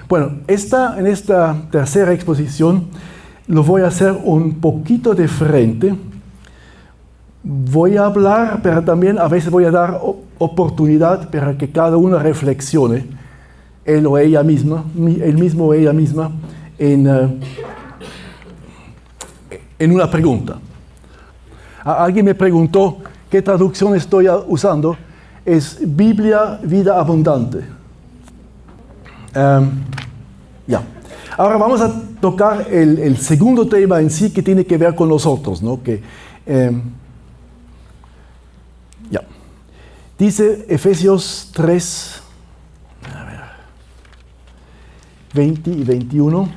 Bueno, en esta tercera exposición lo voy a hacer un poquito de frente. Voy a hablar, pero también a veces voy a dar oportunidad para que cada uno reflexione, él o ella misma, él mismo o ella misma, en una pregunta. Alguien me preguntó qué traducción estoy usando. Es Biblia, vida abundante. Ya. Ahora vamos a tocar el segundo tema en sí que tiene que ver con nosotros, ¿no? Ya. Dice Efesios 3, 20 y 21.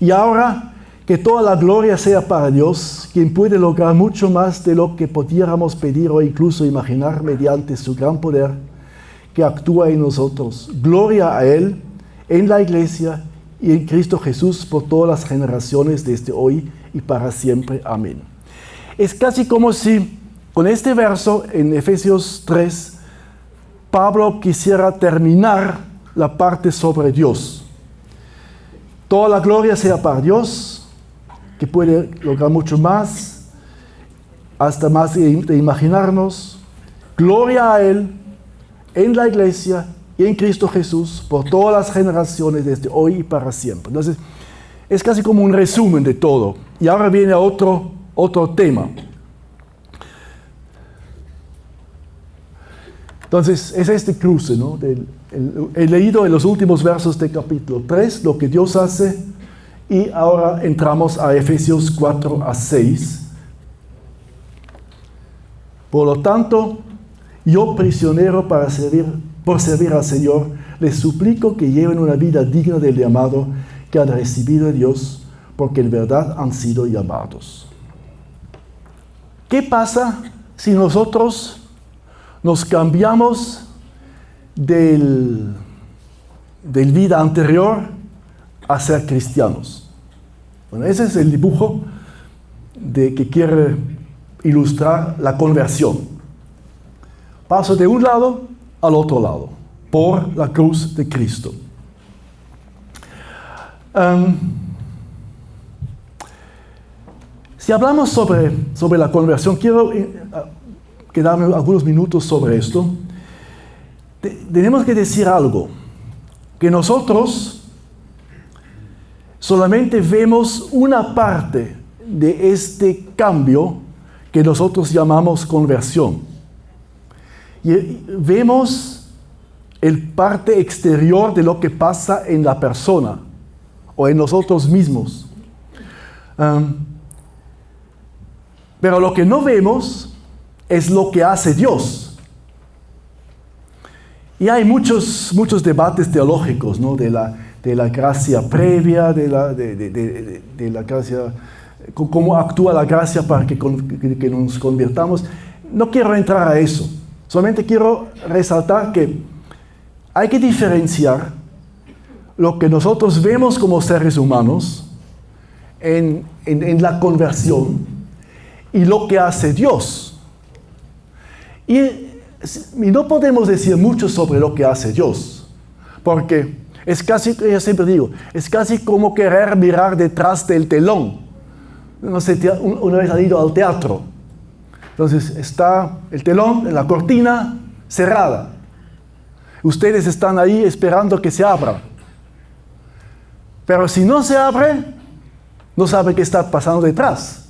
Y ahora que toda la gloria sea para Dios, quien puede lograr mucho más de lo que pudiéramos pedir o incluso imaginar mediante su gran poder que actúa en nosotros. Gloria a Él en la Iglesia y en Cristo Jesús por todas las generaciones desde hoy y para siempre. Amén. Es casi como si con este verso en Efesios 3, Pablo quisiera terminar la parte sobre Dios. Toda la gloria sea para Dios, que puede lograr mucho más, hasta más de imaginarnos. Gloria a Él en la Iglesia y en Cristo Jesús por todas las generaciones desde hoy y para siempre. Entonces, es casi como un resumen de todo. Y ahora viene otro tema. Entonces, es este cruce, ¿no? He leído en los últimos versos del capítulo 3 lo que Dios hace, y ahora entramos a Efesios 4 a 6. Por lo tanto, yo prisionero por servir al Señor, les suplico que lleven una vida digna del llamado que han recibido de Dios, porque en verdad han sido llamados. ¿Qué pasa si nosotros nos cambiamos del vida anterior a ser cristianos? Bueno, ese es el dibujo que quiere ilustrar la conversión. Paso de un lado al otro lado, por la cruz de Cristo. Si hablamos sobre la conversión, quiero quedarme algunos minutos sobre esto. Tenemos que decir algo, que nosotros solamente vemos una parte de este cambio que nosotros llamamos conversión. Y vemos el parte exterior de lo que pasa en la persona o en nosotros mismos. Pero lo que no vemos es lo que hace Dios. Y hay muchos debates teológicos, ¿no? de la gracia previa, de la gracia, cómo actúa la gracia para que nos convirtamos. No quiero entrar a eso. Solamente quiero resaltar que hay que diferenciar lo que nosotros vemos como seres humanos en la conversión y lo que hace Dios. Y no podemos decir mucho sobre lo que hace Dios, porque es casi, yo siempre digo, es casi como querer mirar detrás del telón. No sé, una vez han ido al teatro. Entonces está el telón, la cortina cerrada. Ustedes están ahí esperando que se abra. Pero si no se abre, no saben qué está pasando detrás.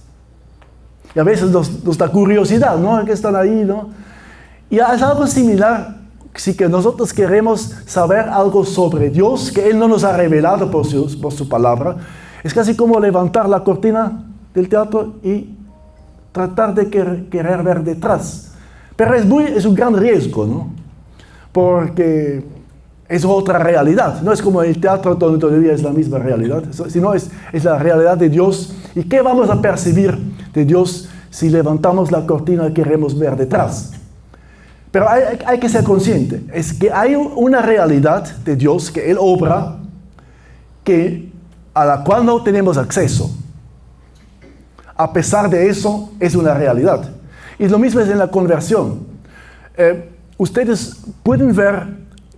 Y a veces nos da curiosidad, ¿no? Que están ahí, ¿no? Y es algo similar, si que nosotros queremos saber algo sobre Dios, que Él no nos ha revelado por su palabra, es casi como levantar la cortina del teatro y tratar de querer ver detrás. Pero es un gran riesgo, ¿no? Porque es otra realidad. No es como el teatro donde todavía es la misma realidad, sino es la realidad de Dios. ¿Y qué vamos a percibir de Dios si levantamos la cortina y queremos ver detrás? Pero hay que ser consciente. Es que hay una realidad de Dios que Él obra, a la cual no tenemos acceso. A pesar de eso, es una realidad. Y lo mismo es en la conversión. Ustedes pueden ver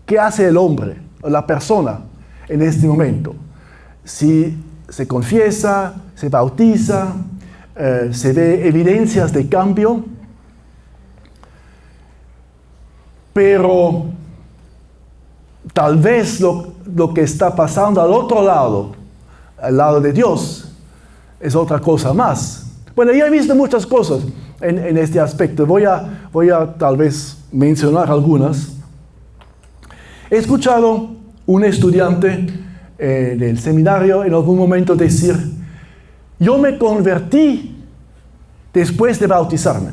qué hace el hombre la persona en este momento. Si se confiesa, se bautiza, se ve evidencias de cambio, pero tal vez lo que está pasando al otro lado, al lado de Dios, es otra cosa más. Bueno, yo he visto muchas cosas en este aspecto. Voy a tal vez mencionar algunas. He escuchado un estudiante del seminario en algún momento decir: yo me convertí después de bautizarme.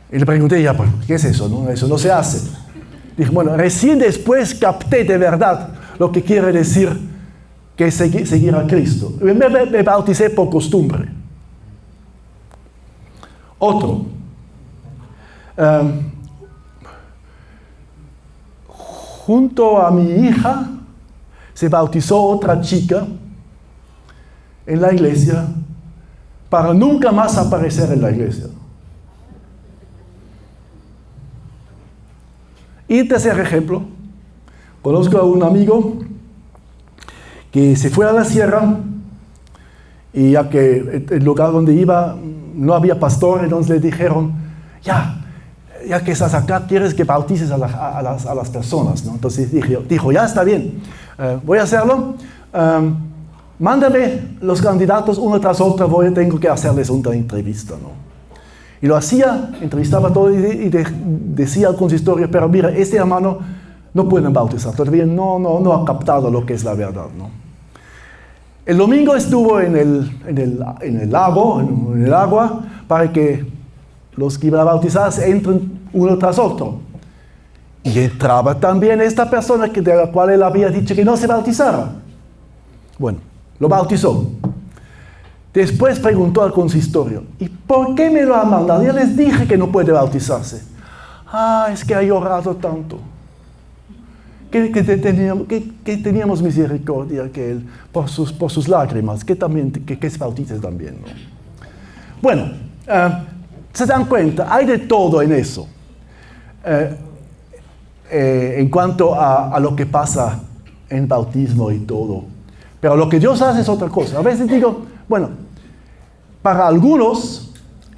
Y le pregunté, ya, pues, ¿qué es eso? No? Eso no se hace. Dije, bueno, recién después capté de verdad lo que quiere decir que es seguir a Cristo. Me bauticé por costumbre. Otro. Junto a mi hija se bautizó otra chica en la iglesia para nunca más aparecer en la iglesia. Y tercer ejemplo, conozco a un amigo que se fue a la sierra y ya que el lugar donde iba no había pastor, entonces le dijeron, ya que estás acá, quieres que bautices a las personas, ¿no? Entonces dijo, ya está bien, voy a hacerlo, mándame los candidatos uno tras otro, tengo que hacerles una entrevista, ¿no? Y lo hacía, entrevistaba todo y decía al consistorio, pero mira, este hermano no pueden bautizar, todavía no ha captado lo que es la verdad, ¿no? El domingo estuvo en el lago, en el agua, para que los que iban a bautizarse entren uno tras otro. Y entraba también esta persona de la cual él había dicho que no se bautizara. Bueno, lo bautizó. Después preguntó al consistorio, ¿y por qué me lo han mandado? Ya les dije que no puede bautizarse. Es que ha llorado tanto. Que teníamos misericordia que él, por sus lágrimas, que se bautice también, ¿no? Bueno, se dan cuenta, hay de todo en eso. En cuanto a lo que pasa en bautismo y todo. Pero lo que Dios hace es otra cosa. A veces digo, bueno, para algunos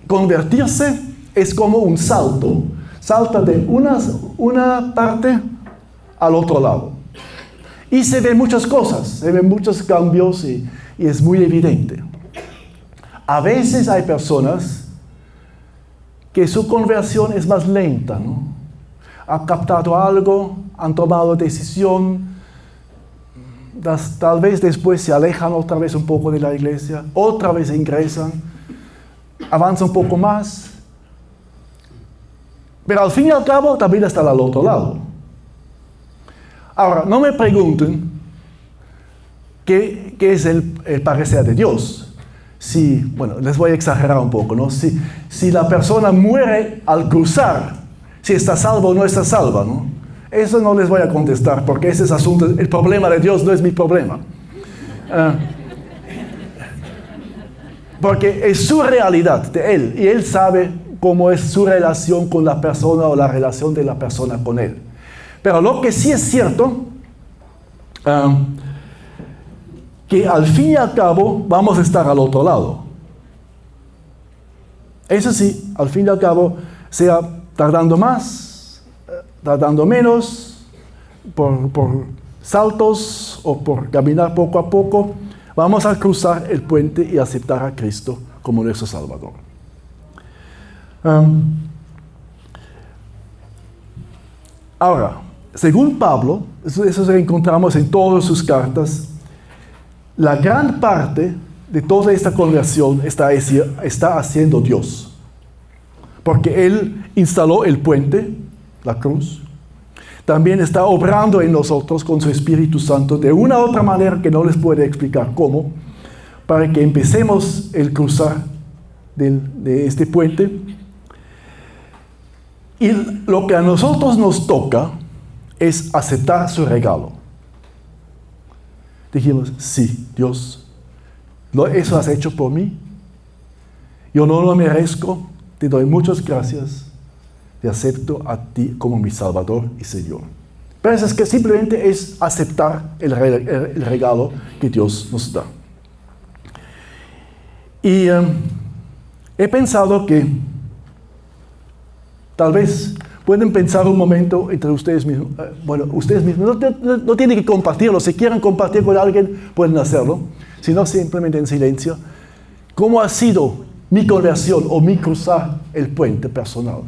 convertirse es como un salto. Salta de una parte al otro lado. Y se ven muchas cosas, se ven muchos cambios y es muy evidente. A veces hay personas que su conversión es más lenta, ¿no? Han captado algo, han tomado decisión, tal vez después se alejan otra vez un poco de la iglesia, otra vez ingresan, avanzan un poco más, pero al fin y al cabo también están al otro lado. Ahora, no me pregunten qué es el parecer de Dios. Bueno, les voy a exagerar un poco, ¿no? Si la persona muere al cruzar, si está salva o no está salva, ¿no? Eso no les voy a contestar, porque ese es asunto, el problema de Dios no es mi problema. Porque es su realidad de Él, y Él sabe cómo es su relación con la persona o la relación de la persona con Él. Pero lo que sí es cierto, que al fin y al cabo vamos a estar al otro lado. Eso sí, al fin y al cabo, sea tardando más, tardando menos, por saltos o por caminar poco a poco, vamos a cruzar el puente y aceptar a Cristo como nuestro Salvador. Ahora, según Pablo, eso encontramos en todas sus cartas, la gran parte de toda esta conversión está haciendo Dios. Porque Él instaló el puente, la cruz. También está obrando en nosotros con su Espíritu Santo de una u otra manera que no les puedo explicar cómo, para que empecemos el cruzar de este puente. Y lo que a nosotros nos toca es aceptar su regalo. Dijimos, sí, Dios, eso has hecho por mí. Yo no lo merezco, te doy muchas gracias. te acepto a ti como mi Salvador y Señor. Pero eso es que simplemente es aceptar el regalo que Dios nos da. Y he pensado que tal vez pueden pensar un momento entre ustedes mismos. Ustedes mismos no tienen que compartirlo. Si quieren compartir con alguien, pueden hacerlo. Si no, simplemente en silencio. ¿Cómo ha sido mi conversión o mi cruzar el puente personal?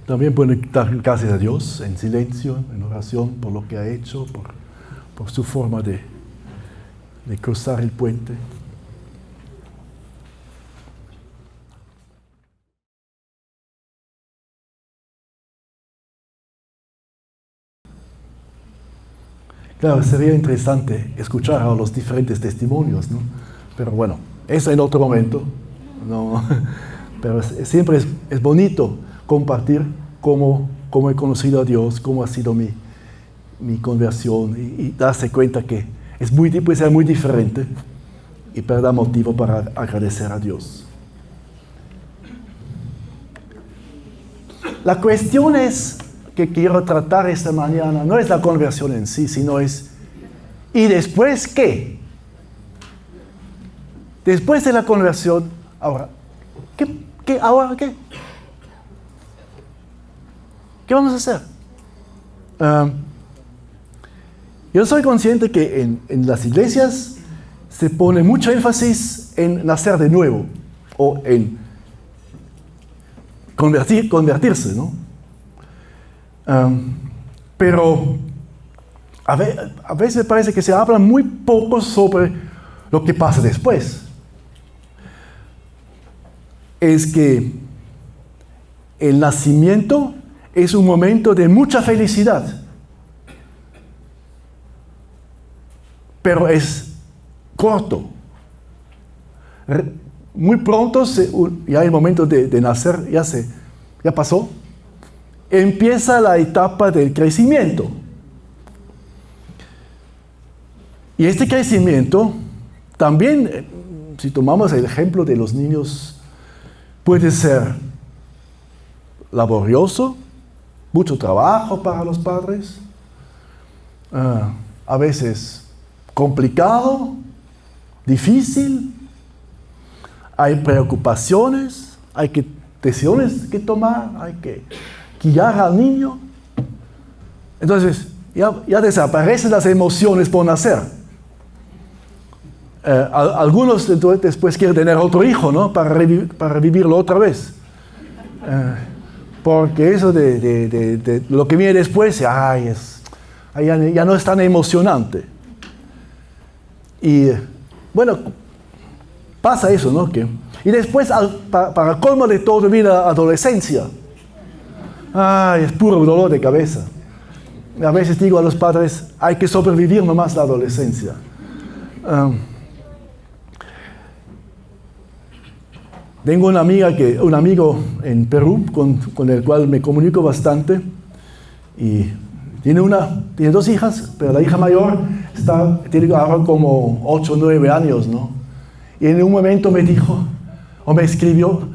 También pueden dar gracias a Dios en silencio, en oración, por lo que ha hecho, por su forma de cruzar el puente. Claro, sería interesante escuchar a los diferentes testimonios, ¿no? Pero bueno, eso en otro momento. No, pero siempre es bonito compartir cómo he conocido a Dios, cómo ha sido mi conversión y darse cuenta que puede ser muy diferente y para dar motivo para agradecer a Dios. La cuestión es que quiero tratar esta mañana no es la conversión en sí, sino es ¿y después qué? Después de la conversión, ahora, ¿qué? ¿Ahora qué? ¿Qué vamos a hacer? Yo soy consciente que en las iglesias se pone mucho énfasis en nacer de nuevo o en convertirse, ¿no? Pero a veces parece que se habla muy poco sobre lo que pasa después. Es que el nacimiento es un momento de mucha felicidad, pero es corto. Muy pronto, ya el momento de nacer ya pasó, empieza la etapa del crecimiento. Y este crecimiento también, si tomamos el ejemplo de los niños, puede ser laborioso, mucho trabajo para los padres, a veces complicado, difícil, hay preocupaciones, hay decisiones que tomar, hay que guiar al niño. Entonces, ya desaparecen las emociones por nacer. Algunos después quieren tener otro hijo, ¿no? Para revivirlo otra vez. Porque eso de lo que viene después, ya no es tan emocionante. Y bueno, pasa eso, ¿no? Y después, para colmo de todo, viene la adolescencia. Es puro dolor de cabeza. A veces digo a los padres, hay que sobrevivir nomás la adolescencia. Tengo un amigo en Perú con el cual me comunico bastante y tiene dos hijas, pero la hija mayor tiene ahora como 8 o 9 años, ¿no? Y en un momento me dijo, o me escribió,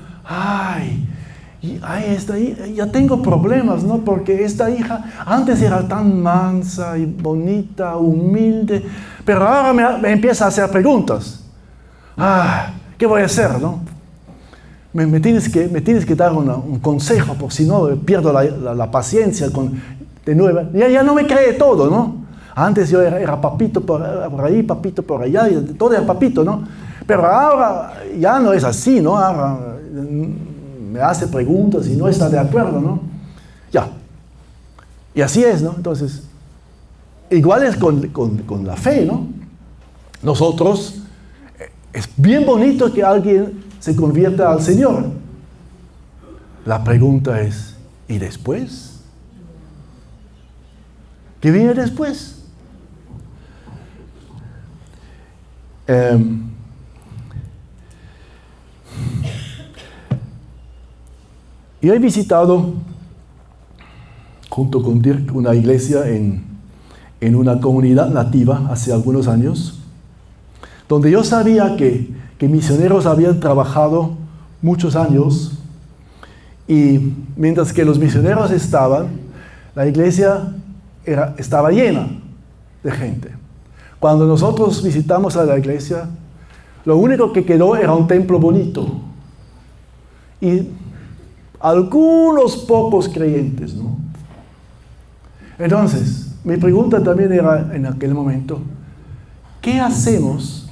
ya tengo problemas, ¿no? Porque esta hija antes era tan mansa y bonita, humilde, pero ahora me empieza a hacer preguntas. ¿Qué voy a hacer, no? Me tienes que dar un consejo, porque si no pierdo la paciencia de nuevo. Ya no me cree todo, ¿no? Antes yo era papito por ahí, papito por allá, todo era papito, ¿no? Pero ahora ya no es así, ¿no? Ahora me hace preguntas y no está de acuerdo, ¿no? Ya. Y así es, ¿no? Entonces, igual es con la fe, ¿no? Nosotros, es bien bonito que alguien se convierta al Señor. La pregunta es, ¿y después? ¿Qué viene después? Yo he visitado, junto con Dirk, una iglesia en una comunidad nativa hace algunos años, donde yo sabía que que misioneros habían trabajado muchos años y mientras que los misioneros estaban, la iglesia estaba llena de gente. Cuando nosotros visitamos a la iglesia, lo único que quedó era un templo bonito y algunos pocos creyentes, ¿no? Entonces, mi pregunta también era en aquel momento, ¿qué hacemos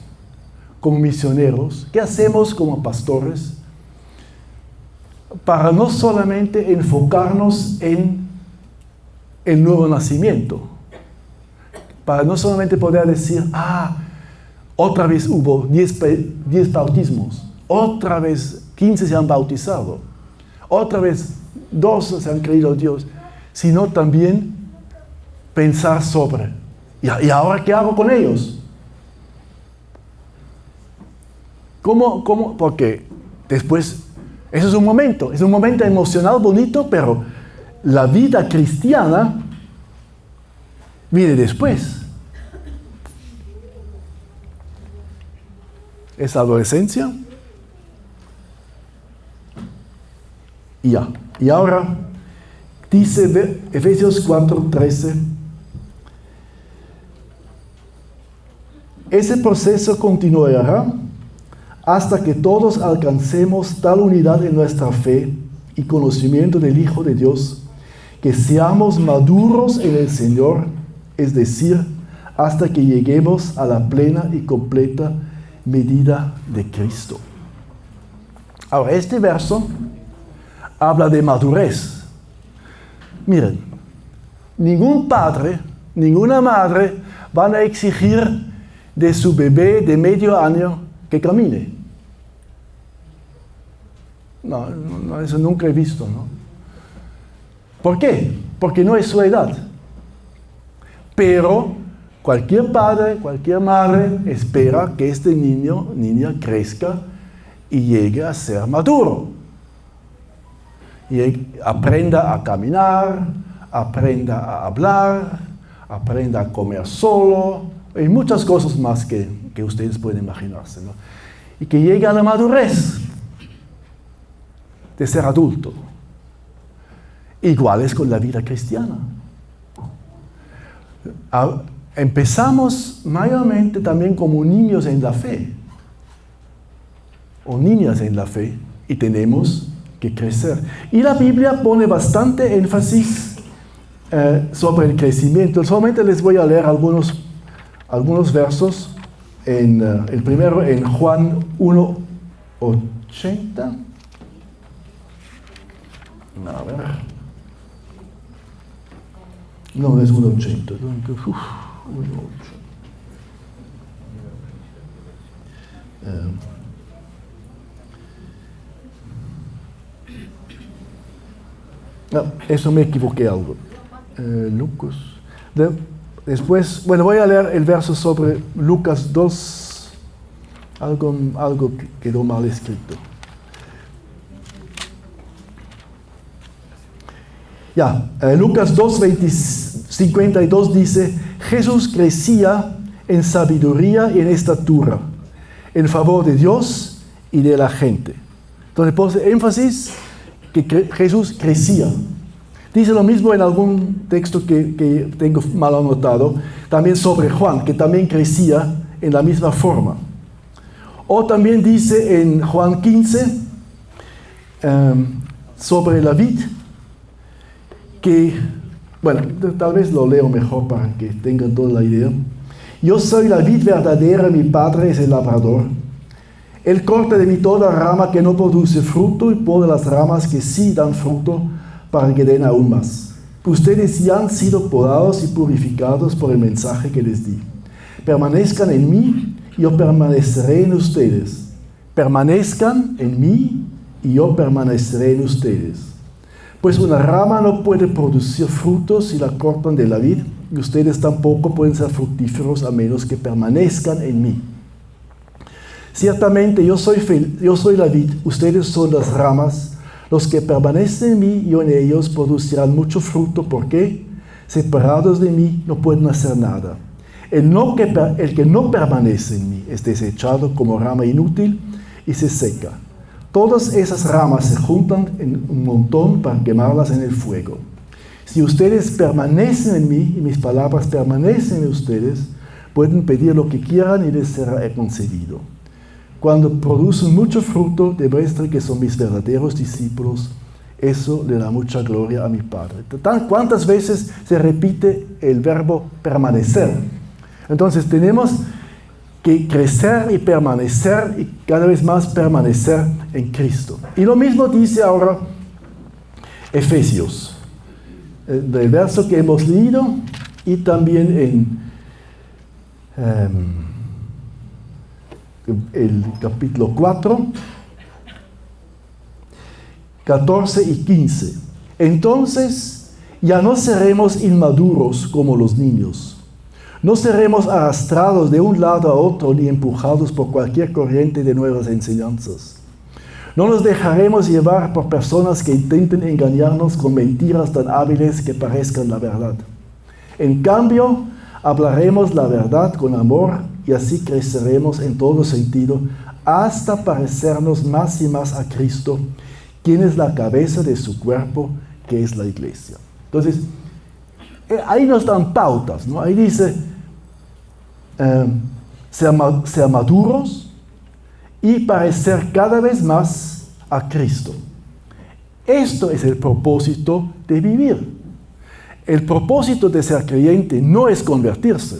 como misioneros? ¿Qué hacemos como pastores para no solamente enfocarnos en el nuevo nacimiento? Para no solamente poder decir, otra vez hubo 10 bautismos, otra vez 15 se han bautizado, otra vez 2 se han creído a Dios, sino también pensar sobre, ¿y ahora qué hago con ellos? ¿Cómo? Porque después, eso es un momento emocional bonito, pero la vida cristiana viene después. Es adolescencia. Y ya. Y ahora dice Efesios 4:13. Ese proceso continuará hasta que todos alcancemos tal unidad en nuestra fe y conocimiento del Hijo de Dios, que seamos maduros en el Señor, es decir, hasta que lleguemos a la plena y completa medida de Cristo. Ahora, este verso habla de madurez. Miren, ningún padre, ninguna madre van a exigir de su bebé de medio año que camine. No, eso nunca he visto, ¿no? ¿Por qué? Porque no es su edad. Pero cualquier padre, cualquier madre espera que este niño, niña crezca y llegue a ser maduro. Y aprenda a caminar, aprenda a hablar, aprenda a comer solo, y muchas cosas más que ustedes pueden imaginarse, ¿no? Y que llegue a la madurez de ser adulto. Igual es con la vida cristiana. Empezamos mayormente también como niños en la fe, o niñas en la fe, y tenemos que crecer. Y la Biblia pone bastante énfasis sobre el crecimiento. Solamente les voy a leer algunos versos. El primero en Juan 1:80. A ver. No, es 1:80. 1:80. No, eso me equivoqué algo. Lucas. Después, voy a leer el verso sobre Lucas 2. Algo que quedó mal escrito. Lucas 2:52 dice, Jesús crecía en sabiduría y en estatura, en favor de Dios y de la gente. Entonces pone énfasis que Jesús crecía. Dice lo mismo en algún texto que tengo mal anotado, también sobre Juan, que también crecía en la misma forma. O también dice en Juan 15, sobre la vid, que, tal vez lo leo mejor para que tengan toda la idea. Yo soy la vid verdadera, mi padre es el labrador. Él corta de mí toda rama que no produce fruto y pone las ramas que sí dan fruto para que den aún más. Ustedes ya han sido podados y purificados por el mensaje que les di. Permanezcan en mí y yo permaneceré en ustedes. Permanezcan en mí y yo permaneceré en ustedes. Pues una rama no puede producir frutos si la cortan de la vid, y ustedes tampoco pueden ser fructíferos a menos que permanezcan en mí. Ciertamente yo soy la vid, ustedes son las ramas. Los que permanecen en mí y yo en ellos producirán mucho fruto, porque separados de mí no pueden hacer nada. El que no permanece en mí es desechado como rama inútil y se seca. Todas esas ramas se juntan en un montón para quemarlas en el fuego. Si ustedes permanecen en mí y mis palabras permanecen en ustedes, pueden pedir lo que quieran y les será concedido. Cuando producen mucho fruto, demuestren que son mis verdaderos discípulos. Eso le da mucha gloria a mi Padre. ¿Cuántas veces se repite el verbo permanecer? Entonces tenemos que crecer y permanecer y cada vez más permanecer en Cristo. Y lo mismo dice ahora Efesios, del verso que hemos leído y también en el capítulo 4, 14 y 15. Entonces ya no seremos inmaduros como los niños. No seremos arrastrados de un lado a otro ni empujados por cualquier corriente de nuevas enseñanzas. No nos dejaremos llevar por personas que intenten engañarnos con mentiras tan hábiles que parezcan la verdad. En cambio, hablaremos la verdad con amor y así creceremos en todo sentido hasta parecernos más y más a Cristo, quien es la cabeza de su cuerpo, que es la iglesia. Entonces, ahí nos dan pautas, ¿no? Ahí dice, sean maduros y parecer cada vez más a Cristo. Esto es el propósito de vivir. El propósito de ser creyente no es convertirse,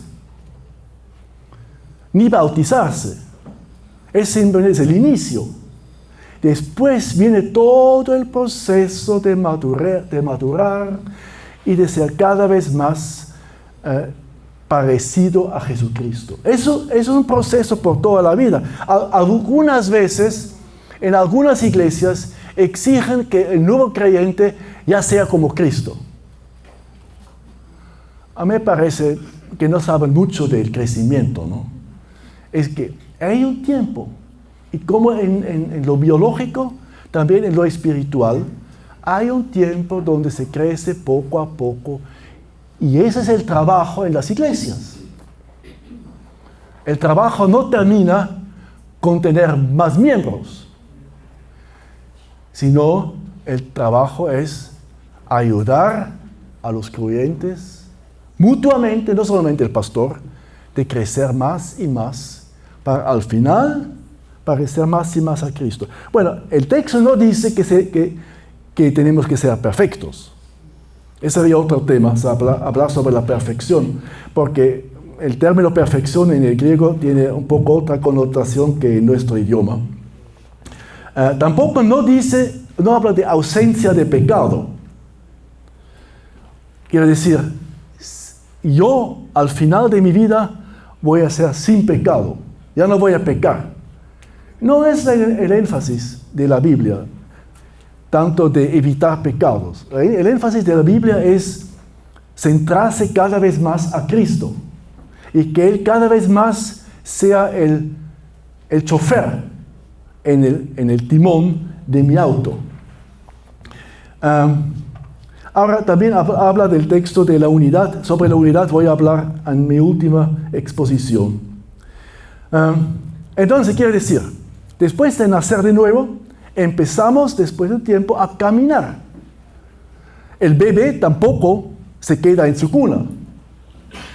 ni bautizarse. Es el inicio. Después viene todo el proceso de madurar y de ser cada vez más parecido a Jesucristo. Eso es un proceso por toda la vida. Algunas veces, en algunas iglesias, exigen que el nuevo creyente ya sea como Cristo. A mí me parece que no saben mucho del crecimiento, ¿no? Es que hay un tiempo, y como en lo biológico, también en lo espiritual, hay un tiempo donde se crece poco a poco, y ese es el trabajo en las iglesias. El trabajo no termina con tener más miembros, sino el trabajo es ayudar a los creyentes mutuamente, no solamente el pastor, de crecer más y más, para al final parecer más y más a Cristo. Bueno, el texto no dice que tenemos que ser perfectos. Ese sería otro tema, hablar sobre la perfección, porque el término perfección en el griego tiene un poco otra connotación que en nuestro idioma. Tampoco no habla de ausencia de pecado. Quiere decir, yo al final de mi vida voy a ser sin pecado, ya no voy a pecar. No es el énfasis de la Biblia, tanto de evitar pecados. El énfasis de la Biblia es centrarse cada vez más a Cristo y que Él cada vez más sea el chofer en el timón de mi auto. Ahora también habla del texto de la unidad. Sobre la unidad voy a hablar en mi última exposición. Entonces quiere decir, después de nacer de nuevo, empezamos después de un tiempo a caminar. El bebé tampoco se queda en su cuna.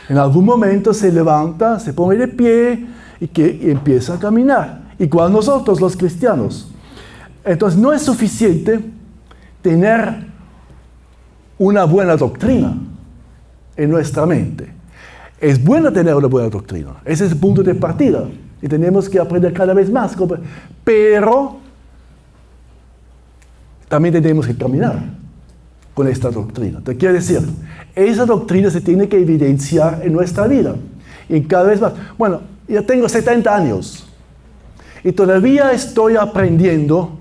En algún momento se levanta, se pone de pie y empieza a caminar. Igual nosotros los cristianos. Entonces no es suficiente tener una buena doctrina en nuestra mente. Es bueno tener una buena doctrina. Ese es el punto de partida. Y tenemos que aprender cada vez más. Pero también tenemos que caminar con esta doctrina. Te quiero decir, esa doctrina se tiene que evidenciar en nuestra vida. Y cada vez más. Bueno, ya tengo 70 años. Y todavía estoy aprendiendo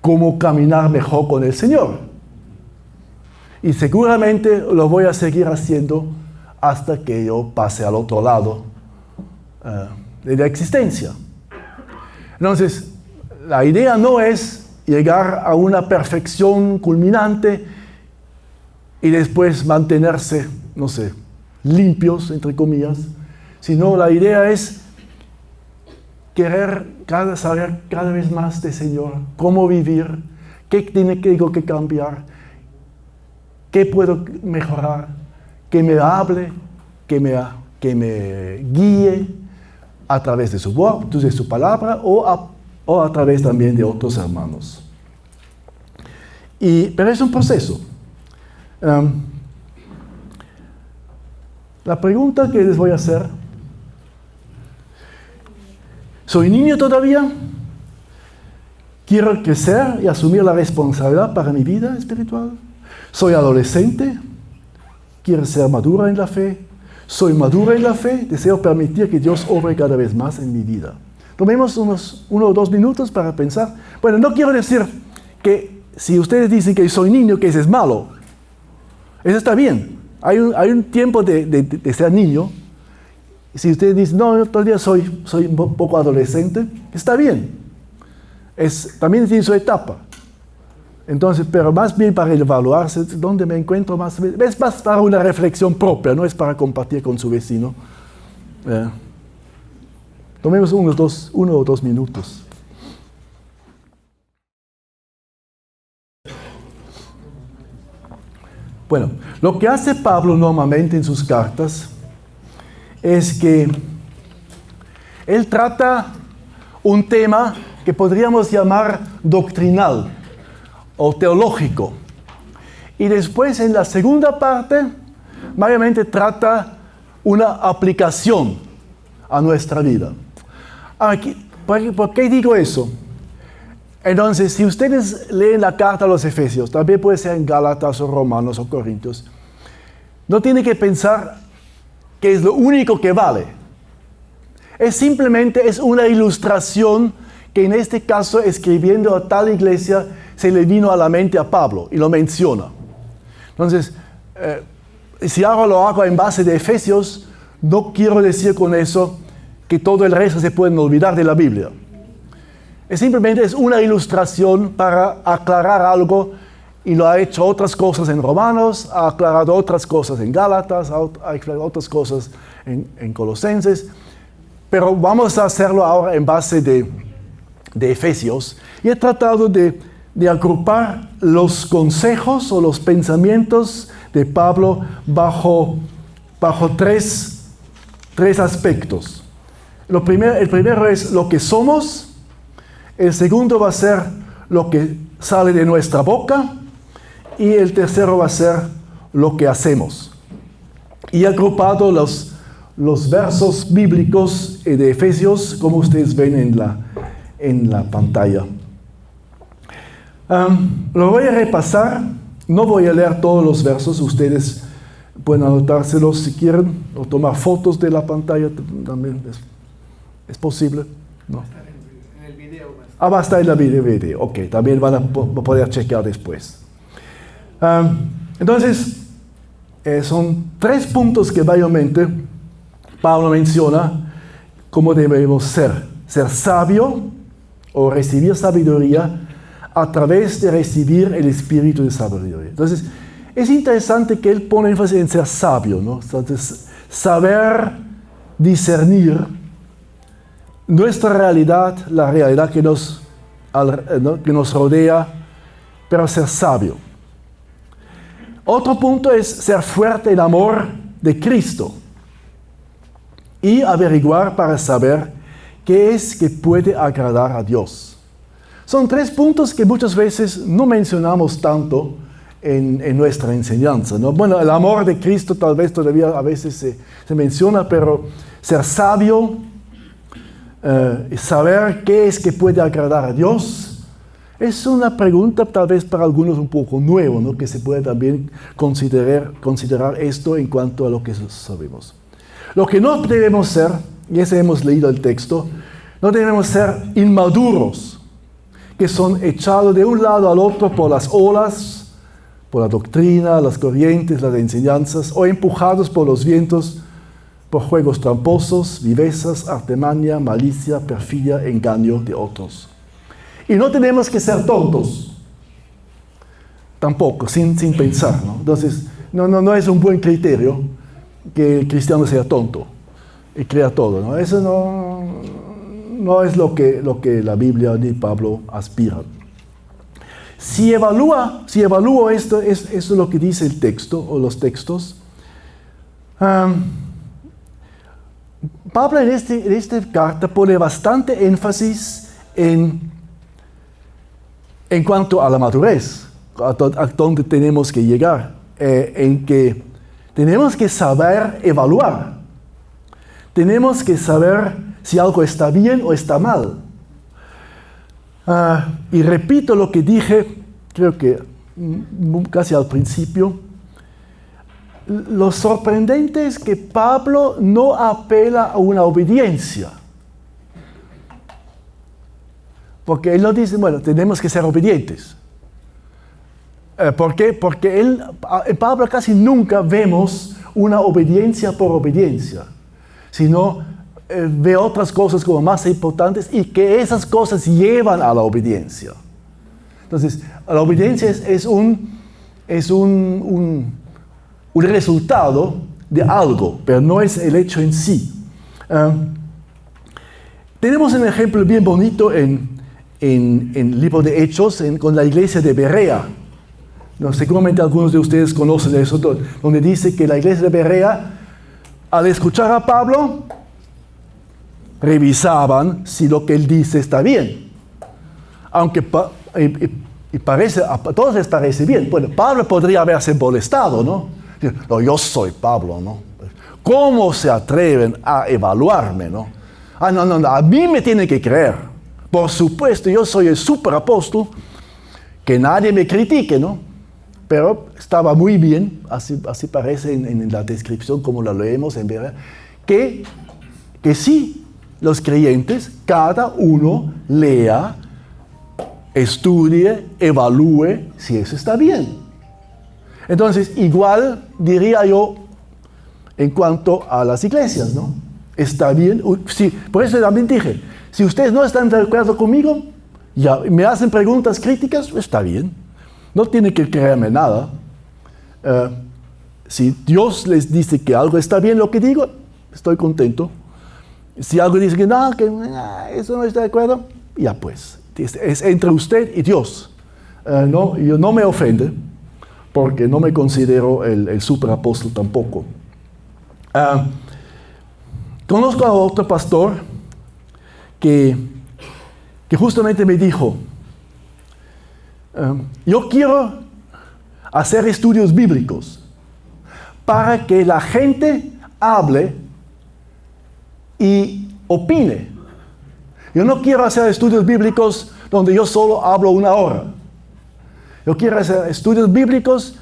cómo caminar mejor con el Señor. Y seguramente lo voy a seguir haciendo hasta que yo pase al otro lado de la existencia. Entonces, la idea no es llegar a una perfección culminante y después mantenerse, no sé, limpios, entre comillas, sino la idea es querer saber cada vez más del Señor, cómo vivir, qué tengo que cambiar, qué puedo mejorar, que me hable, que me guíe a través de su voz, de su palabra o a través también de otros hermanos. Pero es un proceso. La pregunta que les voy a hacer: ¿soy niño todavía? ¿Quiero crecer y asumir la responsabilidad para mi vida espiritual? ¿Soy adolescente? ¿Quiero ser madura en la fe? ¿Soy madura en la fe? Deseo permitir que Dios obre cada vez más en mi vida. Tomemos unos 1 o 2 minutos para pensar. Bueno, no quiero decir que si ustedes dicen que soy niño, que eso es malo. Eso está bien. Hay un tiempo de ser niño. Si ustedes dicen, no, todavía soy un poco adolescente, está bien. También tiene su etapa. Entonces, pero más bien para evaluarse dónde me encuentro más. Es más para una reflexión propia, no es para compartir con su vecino. Tomemos 1 o 2 minutos. Bueno, lo que hace Pablo normalmente en sus cartas es que él trata un tema que podríamos llamar doctrinal o teológico. Y después en la segunda parte, mayormente trata una aplicación a nuestra vida. ¿Por qué digo eso? Entonces, si ustedes leen la carta a los Efesios, también puede ser en Gálatas o Romanos o Corintios, no tienen que pensar que es lo único que vale. Simplemente una ilustración que en este caso, escribiendo a tal iglesia, se le vino a la mente a Pablo y lo menciona. Entonces, si ahora lo hago en base de Efesios, no quiero decir con eso que todo el resto se pueden olvidar de la Biblia. Simplemente es una ilustración para aclarar algo, y lo ha hecho otras cosas en Romanos, ha aclarado otras cosas en Gálatas, ha aclarado otras cosas en Colosenses, pero vamos a hacerlo ahora en base de Efesios. Y he tratado de agrupar los consejos o los pensamientos de Pablo bajo 3 aspectos. El primero es lo que somos. El segundo va a ser lo que sale de nuestra boca. Y el tercero va a ser lo que hacemos. Y he agrupado los versos bíblicos de Efesios, como ustedes ven en la pantalla. Lo voy a repasar. No voy a leer todos los versos. Ustedes pueden anotárselos si quieren, o tomar fotos de la pantalla. También es posible, ¿no? Va a estar en el video. Ok, también van a poder chequear después. Entonces, son 3 puntos que mayormente Pablo menciona cómo debemos ser. Ser sabio o recibir sabiduría a través de recibir el espíritu de sabiduría. Entonces, es interesante que él pone énfasis en ser sabio, ¿no? Entonces, saber discernir nuestra realidad, la realidad que nos rodea, pero ser sabio. Otro punto es ser fuerte en amor de Cristo y averiguar para saber qué es que puede agradar a Dios. Son 3 puntos que muchas veces no mencionamos tanto en nuestra enseñanza, ¿no? Bueno, el amor de Cristo tal vez todavía a veces se menciona, pero ser sabio, saber qué es que puede agradar a Dios, es una pregunta tal vez para algunos un poco nuevo, ¿no? Que se puede también considerar esto en cuanto a lo que sabemos. Lo que no debemos ser, y ese hemos leído el texto, no debemos ser inmaduros, que son echados de un lado al otro por las olas, por la doctrina, las corrientes, las enseñanzas, o empujados por los vientos, por juegos tramposos, vivezas, artimaña, malicia, perfidia, engaño de otros. Y no tenemos que ser tontos, tampoco, sin pensar, ¿no? Entonces, no es un buen criterio que el cristiano sea tonto y crea todo, ¿no? Eso no es lo que la Biblia ni Pablo aspiran. Si evalúo esto, eso es lo que dice el texto o los textos. Pablo en esta carta pone bastante énfasis en cuanto a la madurez, a donde tenemos que llegar, en que tenemos que saber evaluar. Tenemos que saber si algo está bien o está mal. Y repito lo que dije, creo que casi al principio. Lo sorprendente es que Pablo no apela a una obediencia. Porque él no dice, bueno, tenemos que ser obedientes. ¿Por qué? Porque en Pablo casi nunca vemos una obediencia por obediencia, sino ve otras cosas como más importantes y que esas cosas llevan a la obediencia. Entonces, la obediencia es un resultado de algo, pero no es el hecho en sí. Tenemos un ejemplo bien bonito en el libro de Hechos con la iglesia de Berea. No, seguramente algunos de ustedes conocen eso, donde dice que la iglesia de Berea, al escuchar a Pablo, revisaban si lo que él dice está bien. Aunque a todos les parece bien. Bueno, Pablo podría haberse molestado, ¿no? No, yo soy Pablo, ¿no? ¿Cómo se atreven a evaluarme, no? No, a mí me tienen que creer. Por supuesto, yo soy el superapóstol, que nadie me critique, ¿no? Pero estaba muy bien, así parece en la descripción como la leemos en Berea, que sí, los creyentes, cada uno lea, estudie, evalúe si eso está bien. Entonces, igual diría yo en cuanto a las iglesias, ¿no? Está bien, sí, por eso también dije, si ustedes no están de acuerdo conmigo, ya me hacen preguntas críticas, está bien, no tienen que creerme nada. Si Dios les dice que algo está bien lo que digo, estoy contento. Si algo dice que no, eso no está de acuerdo, ya pues, es entre usted y Dios. Yo no me ofende, porque no me considero el superapóstol tampoco. Conozco a otro pastor que justamente me dijo, yo quiero hacer estudios bíblicos para que la gente hable y opine. Yo no quiero hacer estudios bíblicos donde yo solo hablo 1 hora. Yo quiero hacer estudios bíblicos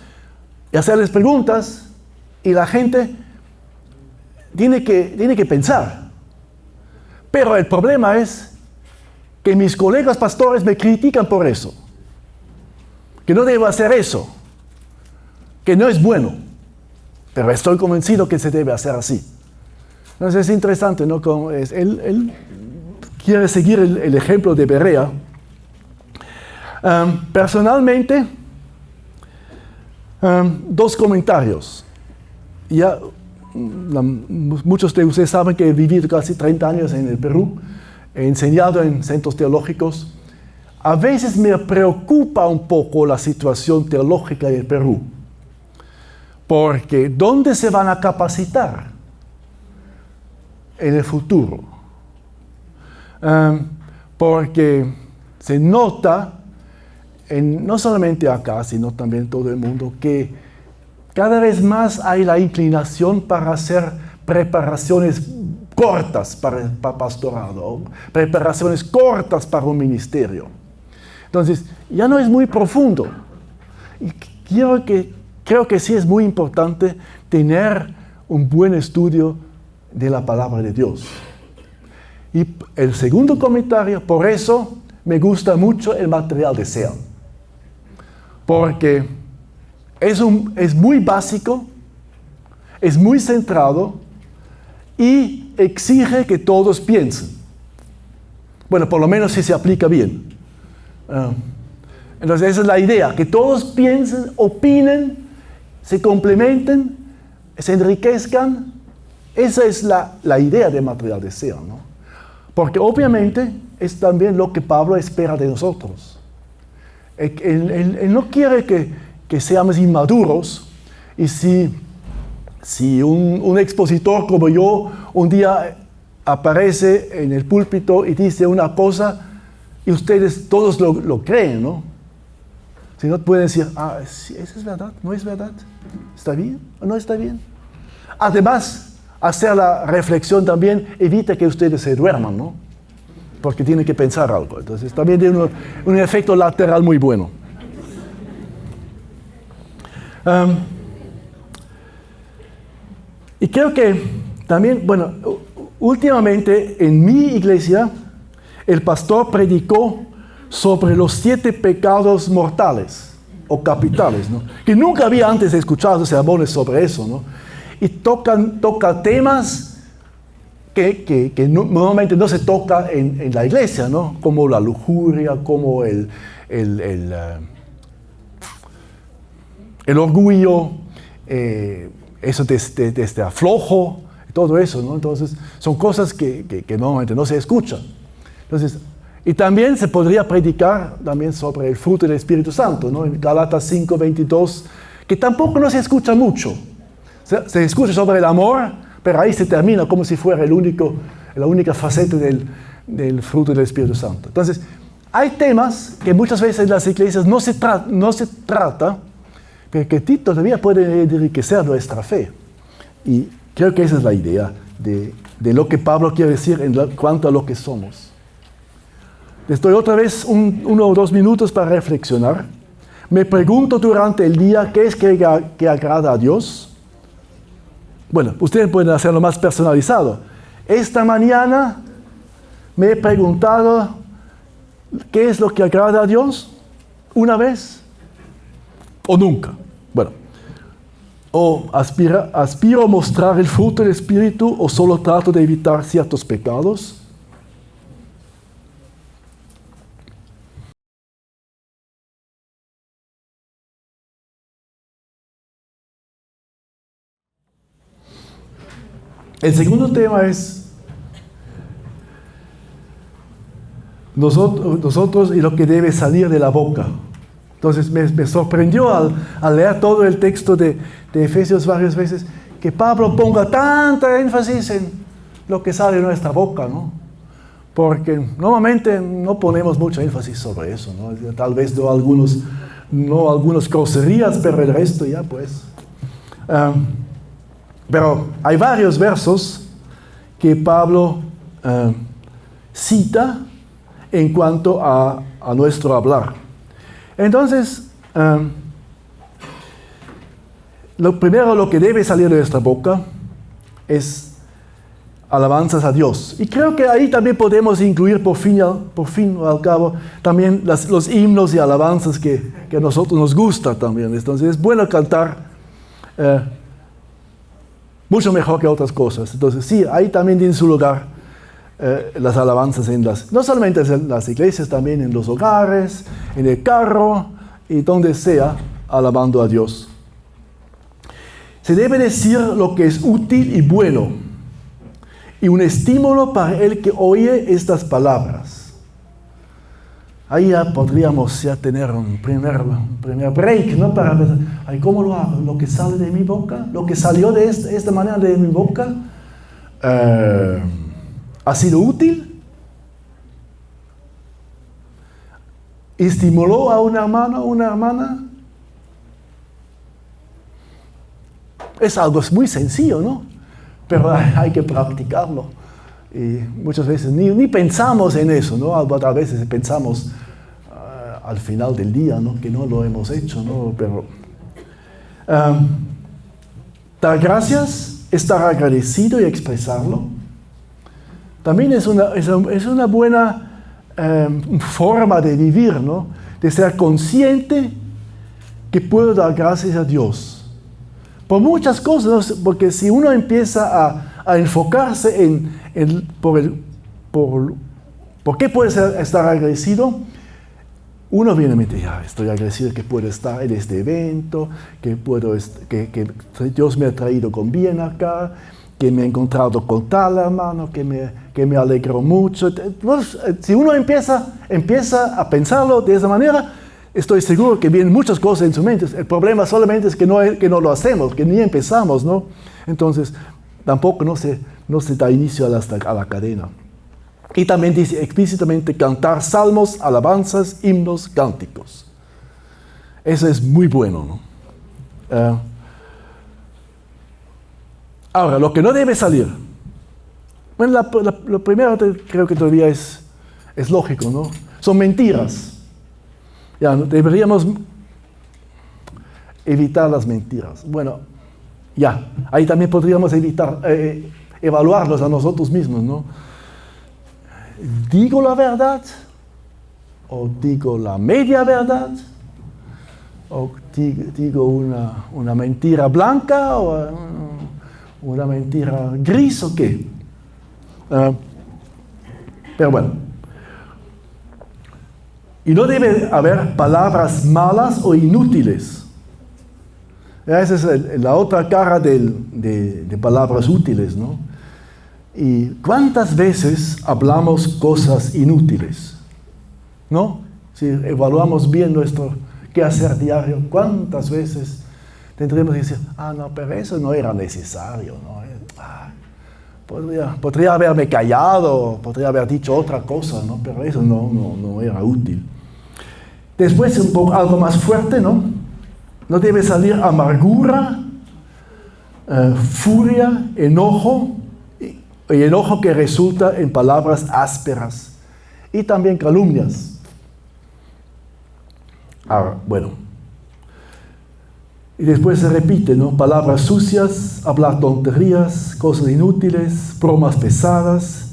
y hacerles preguntas y la gente tiene que pensar. Pero el problema es que mis colegas pastores me critican por eso. Que no debo hacer eso. Que no es bueno. Pero estoy convencido que se debe hacer así. Entonces es interesante, ¿no? Él quiere seguir el ejemplo de Berea. Personalmente, 2 comentarios. Muchos de ustedes saben que he vivido casi 30 años en el Perú, he enseñado en centros teológicos. A veces me preocupa un poco la situación teológica del Perú, porque ¿dónde se van a capacitar en el futuro? Porque se nota, no solamente acá, sino también en todo el mundo, que cada vez más hay la inclinación para hacer preparaciones cortas para pastorado, preparaciones cortas para un ministerio. Entonces, ya no es muy profundo. Y creo que sí es muy importante tener un buen estudio de la palabra de Dios. Y el segundo comentario, por eso me gusta mucho el material de SEA. Porque es muy básico, es muy centrado y exige que todos piensen. Bueno, por lo menos si se aplica bien. Entonces esa es la idea, que todos piensen, opinen, se complementen. se enriquezcan. Esa es la idea de material deseo, ¿no? Porque obviamente es también lo que Pablo espera de nosotros. Él no quiere que seamos inmaduros, y si un expositor como yo un día aparece en el púlpito y dice una cosa y ustedes todos lo creen, ¿no? Si no pueden decir, sí, ¿eso es verdad? ¿No es verdad? ¿Está bien o no está bien? Además, hacer la reflexión también evita que ustedes se duerman, ¿no? Porque tienen que pensar algo. Entonces también tiene un efecto lateral muy bueno. Y creo que también, bueno, últimamente en mi iglesia el pastor predicó sobre los 7 pecados mortales o capitales, ¿no? Que nunca había antes escuchado sermones sobre eso, ¿no? Y toca temas que normalmente no se toca en la iglesia, ¿no? Como la lujuria, como el orgullo, eso desde aflojo, todo eso, ¿no? Entonces, son cosas que normalmente no se escuchan. Entonces, y también se podría predicar también sobre el fruto del Espíritu Santo, ¿no? En Gálatas 5:22, que tampoco no se escucha mucho. Se escucha sobre el amor, pero ahí se termina como si fuera la única faceta del fruto del Espíritu Santo. Entonces, hay temas que muchas veces en las iglesias no se trata, pero que todavía pueden enriquecer nuestra fe. Y creo que esa es la idea de lo que Pablo quiere decir en cuanto a lo que somos. Les doy otra vez 1 o 2 minutos para reflexionar. Me pregunto durante el día qué es que agrada a Dios. Bueno, ustedes pueden hacerlo más personalizado. Esta mañana me he preguntado qué es lo que agrada a Dios. ¿Una vez? ¿O nunca? Bueno. ¿O aspiro a mostrar el fruto del Espíritu o solo trato de evitar ciertos pecados? El segundo tema es nosotros y lo que debe salir de la boca. Entonces me sorprendió al leer todo el texto de Efesios varias veces que Pablo ponga tanta énfasis en lo que sale de nuestra boca, ¿no? Porque normalmente no ponemos mucho énfasis sobre eso, ¿no? Tal vez no algunas groserías, pero el resto ya pues. Pero hay varios versos que Pablo cita en cuanto a nuestro hablar. Entonces, lo que debe salir de nuestra boca es alabanzas a Dios. Y creo que ahí también podemos incluir por fin al cabo también los himnos y alabanzas que a nosotros nos gusta también. Entonces es bueno cantar mucho mejor que otras cosas. Entonces sí, ahí también tiene su lugar las alabanzas no solamente en las iglesias, también en los hogares, en el carro y donde sea, alabando a Dios. Se debe decir lo que es útil y bueno y un estímulo para el que oye estas palabras. Ahí ya podríamos tener un primer break, ¿no? Para ver, ¿cómo lo hago? Lo que sale de mi boca, lo que salió de esta manera de mi boca, ¿ha sido útil? ¿Estimuló a un hermano o una hermana? Es algo muy sencillo, ¿no? Pero hay que practicarlo. Y muchas veces ni pensamos en eso, ¿no? A veces pensamos al final del día, ¿no? Que no lo hemos hecho, ¿no? Pero dar gracias, estar agradecido y expresarlo, también es una buena forma de vivir, ¿no? De ser consciente que puedo dar gracias a Dios. Por muchas cosas, porque si uno empieza a enfocarse por qué puede estar agradecido, uno viene a mente, ya estoy agradecido que puedo estar en este evento, que Dios me ha traído con bien acá, que me he encontrado con tal hermano, que me alegró mucho. Pues, si uno empieza a pensarlo de esa manera, estoy seguro que vienen muchas cosas en su mente. El problema solamente es que no lo hacemos, que ni empezamos, ¿no? Entonces, tampoco no se da inicio a la cadena. Y también dice explícitamente cantar salmos, alabanzas, himnos, cánticos. Eso es muy bueno, ¿no? Ahora, lo que no debe salir. Bueno, lo primero creo que todavía es lógico, ¿no? Son mentiras. Ya, deberíamos evitar las mentiras. Bueno, ya, ahí también podríamos evaluarnos a nosotros mismos, ¿no? ¿Digo la verdad? ¿O digo la media verdad? ¿O digo una mentira blanca? ¿O una mentira gris o qué? Pero bueno. Y no debe haber palabras malas o inútiles. Esa es la otra cara de palabras útiles, ¿no? ¿Y cuántas veces hablamos cosas inútiles? ¿No? Si evaluamos bien nuestro quehacer diario, ¿cuántas veces tendremos que decir, no, pero eso no era necesario, ¿no? Podría haberme callado, podría haber dicho otra cosa, ¿no? Pero eso no era útil. Después algo más fuerte, ¿no? No debe salir amargura, furia, enojo, y enojo que resulta en palabras ásperas y también calumnias. Ahora, bueno. Y después se repite, ¿no? Palabras sucias, hablar tonterías, cosas inútiles, bromas pesadas.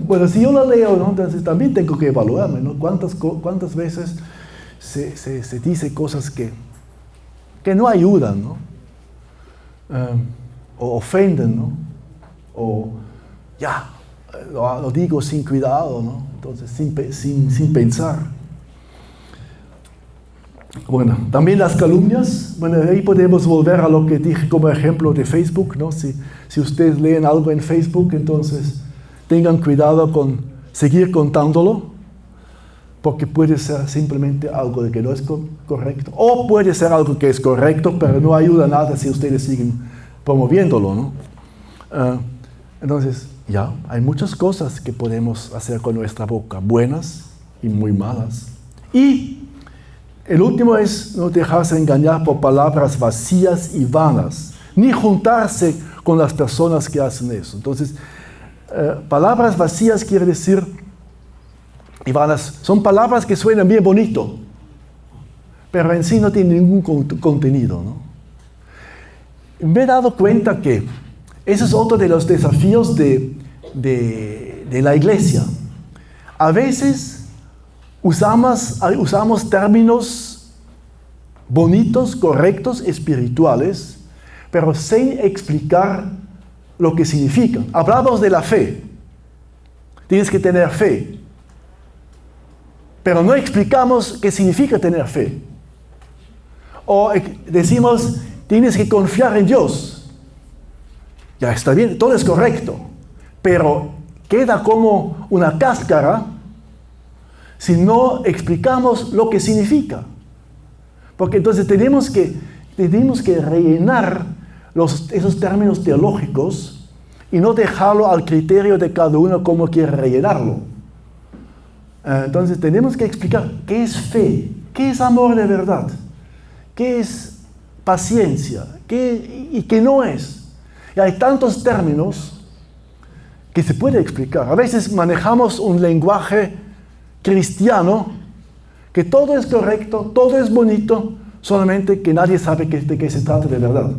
Bueno, si yo lo leo, ¿no? Entonces también tengo que evaluarme, ¿no? ¿Cuántas veces se dice cosas que no ayudan, ¿no? O ofenden, ¿no? O lo digo sin cuidado, ¿no? Entonces sin pensar. Bueno, también las calumnias. Bueno, ahí podemos volver a lo que dije como ejemplo de Facebook, ¿no? Si ustedes leen algo en Facebook, entonces tengan cuidado con seguir contándolo, porque puede ser simplemente algo de que no es correcto, o puede ser algo que es correcto, pero no ayuda a nada si ustedes siguen promoviéndolo, ¿no? Entonces, hay muchas cosas que podemos hacer con nuestra boca, buenas y muy malas. Y el último es no dejarse engañar por palabras vacías y vanas, ni juntarse con las personas que hacen eso. Entonces, palabras vacías quiere decir, y vanas, son palabras que suenan bien bonito, pero en sí no tienen ningún contenido, ¿no? Me he dado cuenta que ese es otro de los desafíos de la iglesia. A veces usamos términos bonitos, correctos, espirituales, pero sin explicar lo que significan. Hablamos de la fe. Tienes que tener fe. Pero no explicamos qué significa tener fe. O decimos, tienes que confiar en Dios. Ya está bien, todo es correcto. Pero queda como una cáscara si no explicamos lo que significa. Porque entonces tenemos que rellenar esos términos teológicos y no dejarlo al criterio de cada uno cómo quiere rellenarlo. Entonces tenemos que explicar qué es fe, qué es amor de verdad, qué es paciencia, y qué no es. Y hay tantos términos que se puede explicar. A veces manejamos un lenguaje cristiano que todo es correcto, todo es bonito, solamente que nadie sabe de qué se trata de verdad.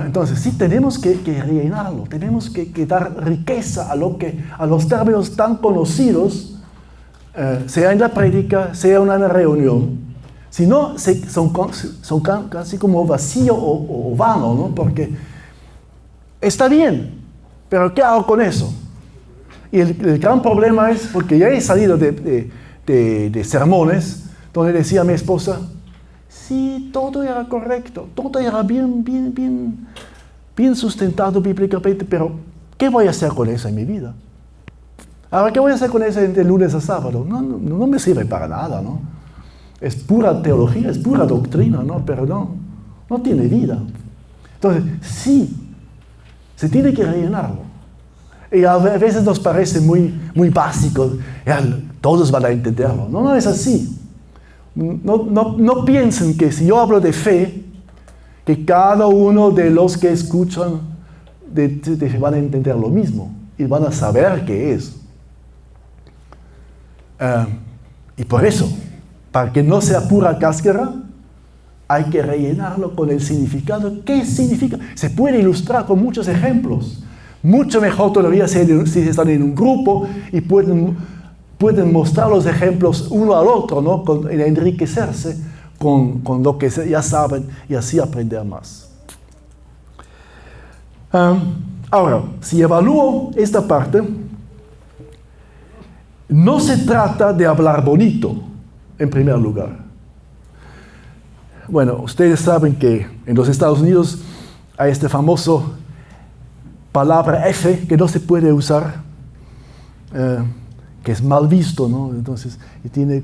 Entonces sí tenemos que rellenarlo, tenemos que dar riqueza a los términos tan conocidos, sea en la prédica, sea en una reunión, Si no, son casi como vacío o vano, ¿no? Porque está bien, pero ¿qué hago con eso? Y el gran problema es, porque ya he salido de sermones donde decía a mi esposa, sí, todo era correcto, todo era bien sustentado bíblicamente, pero ¿qué voy a hacer con eso en mi vida? Ahora, ¿qué voy a hacer con eso de lunes a sábado? No me sirve para nada, ¿no? Es pura teología, es pura doctrina, ¿no? Pero no tiene vida. Entonces, sí, se tiene que rellenarlo. Y a veces nos parece muy básico, ya, todos van a entenderlo. No es así. No piensen que si yo hablo de fe, que cada uno de los que escuchan van a entender lo mismo y van a saber qué es. Y por eso, para que no sea pura cáscara, hay que rellenarlo con el significado. ¿Qué significa? Se puede ilustrar con muchos ejemplos. Mucho mejor todavía si están en un grupo y pueden mostrar los ejemplos uno al otro, ¿no? En enriquecerse con lo que ya saben y así aprender más. Ahora, si evalúo esta parte, no se trata de hablar bonito, en primer lugar. Bueno, ustedes saben que en los Estados Unidos hay este famoso palabra F que no se puede usar, que es mal visto, ¿no? Entonces,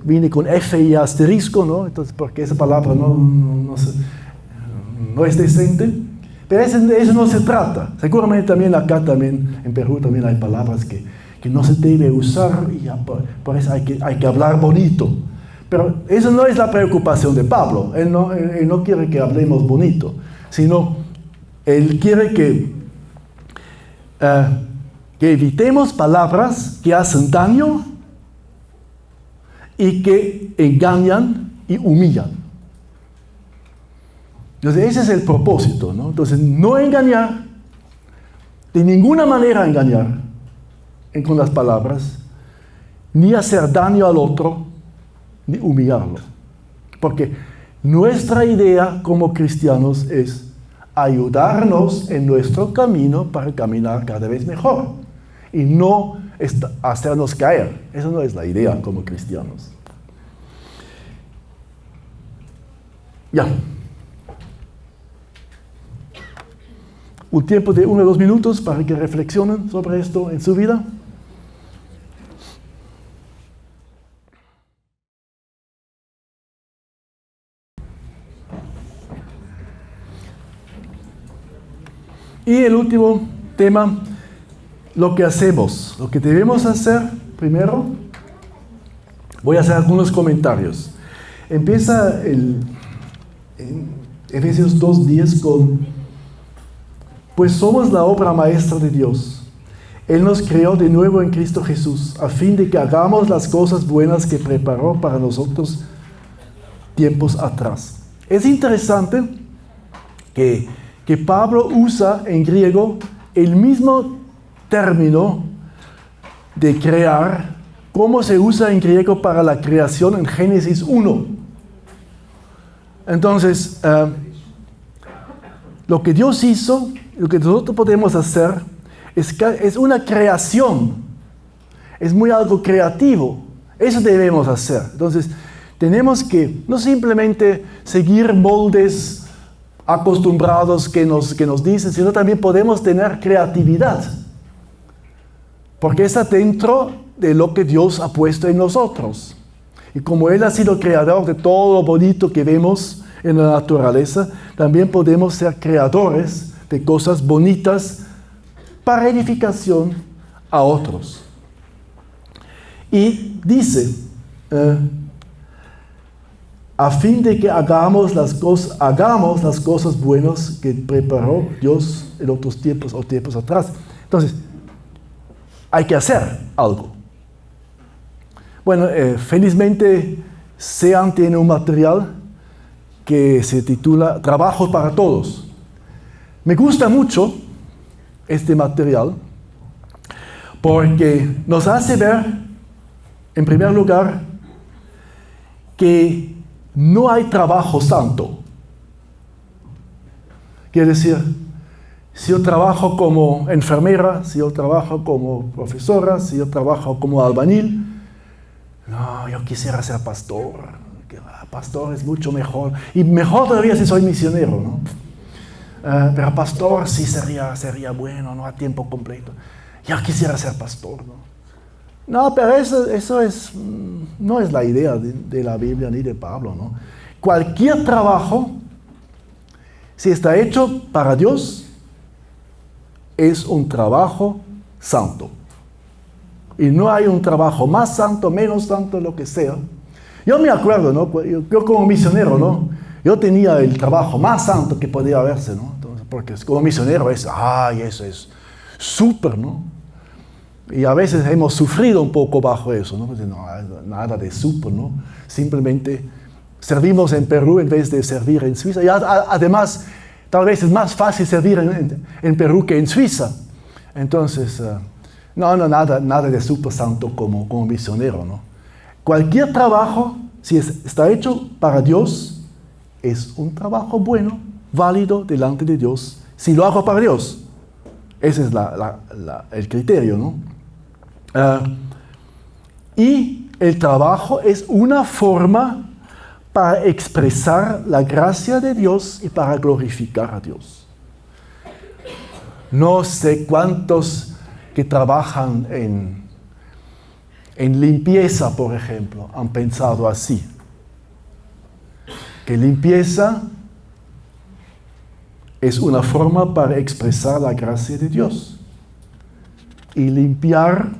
viene con F y asterisco, ¿no? Entonces, porque esa palabra no es decente. Pero de eso no se trata. Seguramente también acá, en Perú, también hay palabras que no se debe usar y por eso hay que hablar bonito. Pero eso no es la preocupación de Pablo. Él no quiere que hablemos bonito, sino él quiere que evitemos palabras que hacen daño y que engañan y humillan. Entonces ese es el propósito, ¿no? Entonces no engañar, de ninguna manera engañar con las palabras, ni hacer daño al otro, ni humillarlo. Porque nuestra idea como cristianos es ayudarnos en nuestro camino para caminar cada vez mejor y no hacernos caer. Esa no es la idea como cristianos. Ya. Un tiempo de 1 o 2 minutos para que reflexionen sobre esto en su vida. Y el último tema, lo que hacemos, lo que debemos hacer primero. Voy a hacer algunos comentarios. Empieza en Efesios 2:10 con: pues somos la obra maestra de Dios. Él nos creó de nuevo en Cristo Jesús, a fin de que hagamos las cosas buenas que preparó para nosotros tiempos atrás. Es interesante que Pablo usa en griego el mismo término de crear como se usa en griego para la creación en Génesis 1. Entonces, lo que Dios hizo, lo que nosotros podemos hacer, es una creación. Es muy algo creativo. Eso debemos hacer. Entonces, tenemos que no simplemente seguir moldes acostumbrados que nos dicen, sino también podemos tener creatividad. Porque está dentro de lo que Dios ha puesto en nosotros. Y como Él ha sido creador de todo lo bonito que vemos en la naturaleza, también podemos ser creadores de cosas bonitas para edificación a otros. Y dice, a fin de que hagamos las cosas buenas que preparó Dios en otros tiempos o tiempos atrás. Entonces, hay que hacer algo. Bueno, felizmente SEAN tiene un material que se titula Trabajo para Todos. Me gusta mucho este material porque nos hace ver, en primer lugar, que no hay trabajo santo. Quiere decir, si yo trabajo como enfermera, si yo trabajo como profesora, si yo trabajo como albañil, no, yo quisiera ser pastor. Pastor es mucho mejor. Y mejor todavía si soy misionero, ¿no? Pero pastor sí sería bueno, ¿no? A tiempo completo. Yo quisiera ser pastor, ¿no? No, pero eso no es la idea de la Biblia ni de Pablo, ¿no? Cualquier trabajo, si está hecho para Dios, es un trabajo santo. Y no hay un trabajo más santo, menos santo, lo que sea. Yo me acuerdo, ¿no? Yo como misionero, ¿no? Yo tenía el trabajo más santo que podía haberse, ¿no? Entonces, porque como misionero eso es súper, ¿no? Y a veces hemos sufrido un poco bajo eso, ¿no? Pues no, nada de súper, ¿no? Simplemente servimos en Perú en vez de servir en Suiza. Y además, tal vez es más fácil servir en Perú que en Suiza. Entonces, nada de súper santo como misionero, ¿no? Cualquier trabajo, si está hecho para Dios, es un trabajo bueno, válido delante de Dios, si lo hago para Dios. Ese es el criterio, ¿no? Y el trabajo es una forma para expresar la gracia de Dios y para glorificar a Dios. No sé cuántos que trabajan en limpieza, por ejemplo, han pensado así. Que limpieza es una forma para expresar la gracia de Dios. Y limpiar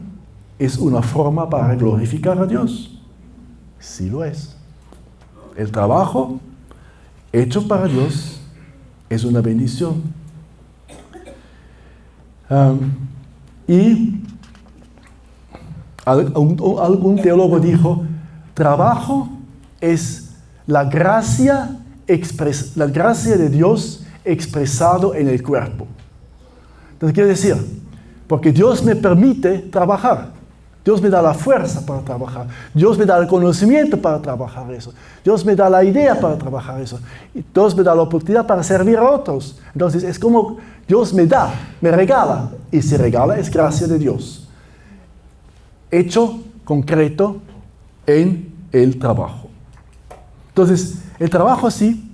es una forma para glorificar a Dios. Sí lo es. El trabajo hecho para Dios es una bendición. Y algún teólogo dijo, trabajo es la gracia de Dios expresado en el cuerpo. Entonces quiere decir, porque Dios me permite trabajar. Dios me da la fuerza para trabajar. Dios me da el conocimiento para trabajar eso. Dios me da la idea para trabajar eso. Y Dios me da la oportunidad para servir a otros. Entonces es como Dios me da, me regala. Y si regala es gracia de Dios. Hecho concreto en el trabajo. Entonces, el trabajo sí,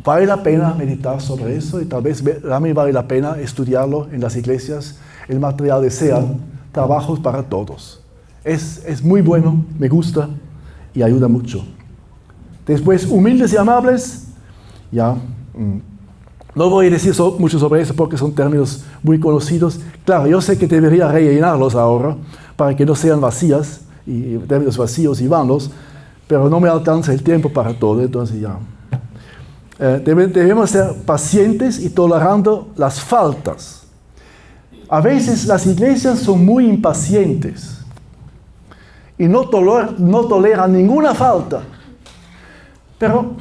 vale la pena meditar sobre eso y tal vez también vale la pena estudiarlo en las iglesias. El material de SEAL, trabajos para todos. Es muy bueno, me gusta y ayuda mucho. Después, humildes y amables, ya. No voy a decir mucho sobre eso porque son términos muy conocidos. Claro, yo sé que debería rellenarlos ahora para que no sean vacías, y términos vacíos y vanos, pero no me alcanza el tiempo para todo, entonces ya. Debemos ser pacientes y tolerando las faltas. A veces las iglesias son muy impacientes y no toleran ninguna falta. Pero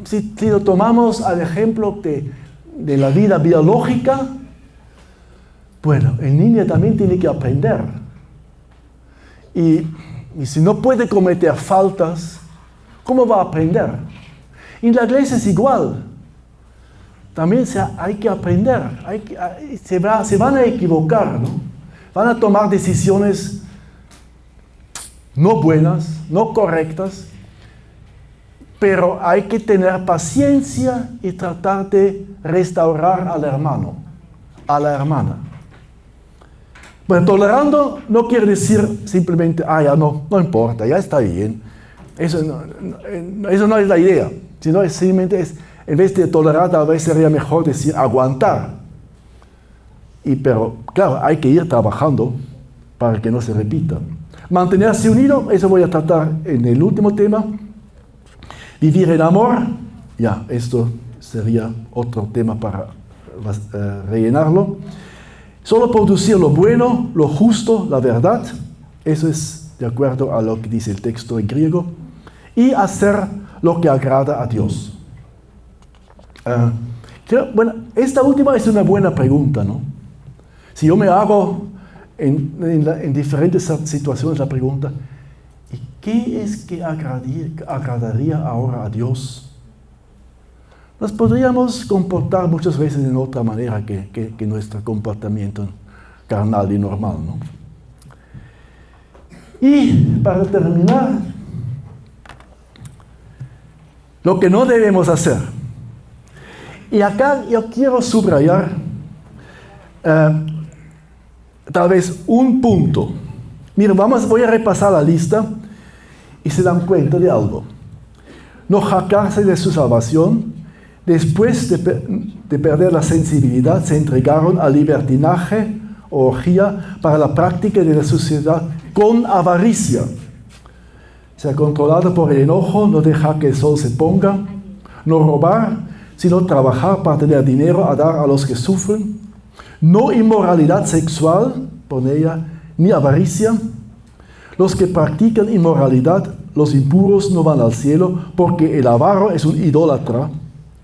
si lo tomamos al ejemplo de la vida biológica, bueno, el niño también tiene que aprender. Y si no puede cometer faltas, ¿cómo va a aprender? Y en la iglesia es igual. También hay que aprender. Se van a equivocar, ¿no? Van a tomar decisiones no buenas, no correctas, pero hay que tener paciencia y tratar de restaurar al hermano, a la hermana. Bueno, tolerando no quiere decir simplemente, ya no importa, ya está bien. Eso no es la idea, sino simplemente en vez de tolerar, tal vez sería mejor decir aguantar. Pero claro, hay que ir trabajando para que no se repita. Mantenerse unido, eso voy a tratar en el último tema. Vivir en amor, ya, esto sería otro tema para rellenarlo. Solo producir lo bueno, lo justo, la verdad, eso es de acuerdo a lo que dice el texto en griego, y hacer lo que agrada a Dios. Bueno, esta última es una buena pregunta, ¿no? Si yo me hago en diferentes situaciones la pregunta, ¿y ¿qué es que agradaría ahora a Dios? Nos podríamos comportar muchas veces de otra manera que nuestro comportamiento carnal y normal, ¿no? Y para terminar, lo que no debemos hacer. Y acá yo quiero subrayar tal vez un punto. Miren, voy a repasar la lista y se dan cuenta de algo. No jactarse de su salvación. Después de perder la sensibilidad, se entregaron al libertinaje o orgía para la práctica de la suciedad con avaricia. Ser controlado por el enojo, no dejar que el sol se ponga, no robar, sino trabajar para tener dinero a dar a los que sufren. No inmoralidad sexual, pone ella, ni avaricia. Los que practican inmoralidad, los impuros, no van al cielo, porque el avaro es un idólatra,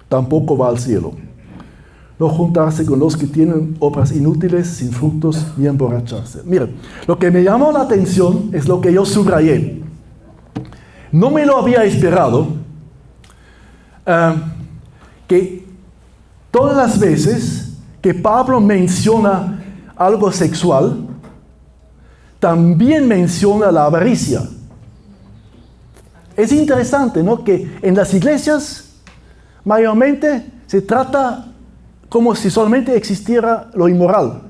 tampoco va al cielo. No juntarse con los que tienen obras inútiles, sin frutos, ni emborracharse. Miren, lo que me llamó la atención es lo que yo subrayé. No me lo había esperado, que todas las veces que Pablo menciona algo sexual, también menciona la avaricia. Es interesante, ¿no? Que en las iglesias mayormente se trata como si solamente existiera lo inmoral,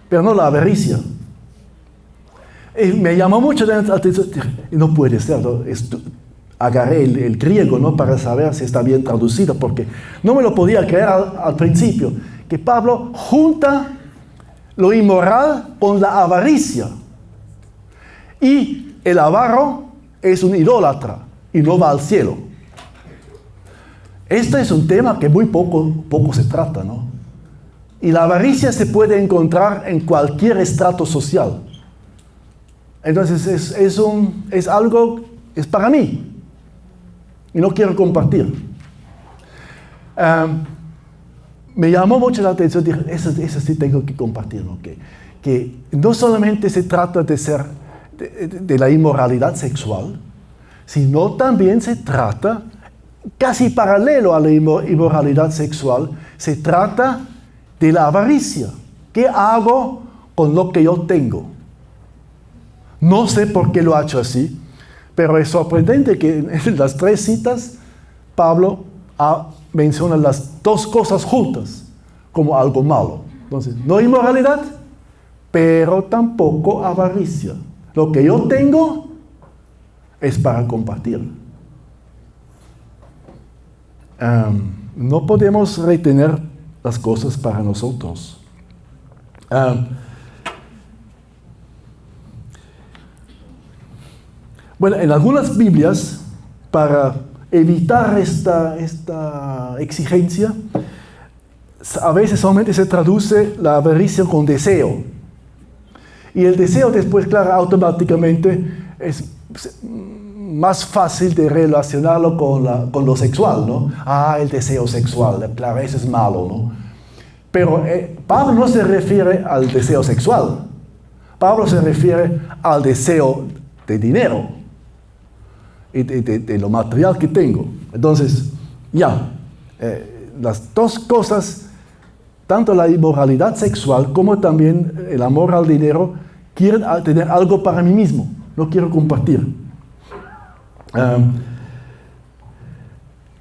pero no la avaricia. Me llamó mucho la atención, no puede ser, ¿no? Agarré el griego, ¿no? Para saber si está bien traducido, porque no me lo podía creer al principio, que Pablo junta lo inmoral con la avaricia. Y el avaro es un idólatra y no va al cielo. Este es un tema que muy poco se trata, ¿no? Y la avaricia se puede encontrar en cualquier estrato social. Entonces es algo, es para mí. Y no quiero compartir. Me llamó mucho la atención, dije, eso sí tengo que compartir, ¿no? Que no solamente se trata de la inmoralidad sexual, sino también se trata, casi paralelo a la inmoralidad sexual, se trata de la avaricia. ¿Qué hago con lo que yo tengo? No sé por qué lo ha hecho así, pero es sorprendente que en las 3 citas Pablo menciona las 2 cosas juntas como algo malo. Entonces, no inmoralidad, pero tampoco avaricia. Lo que yo tengo es para compartir. No podemos retener las cosas para nosotros. Bueno, en algunas Biblias, para evitar esta exigencia, a veces solamente se traduce la avaricia con deseo. Y el deseo después, claro, automáticamente es más fácil de relacionarlo con lo sexual, ¿no? El deseo sexual, claro, eso es malo, ¿no? Pero Pablo no se refiere al deseo sexual. Pablo se refiere al deseo de dinero y de lo material que tengo. Entonces, las 2 cosas, tanto la inmoralidad sexual como también el amor al dinero, quieren tener algo para mí mismo, no quiero compartir.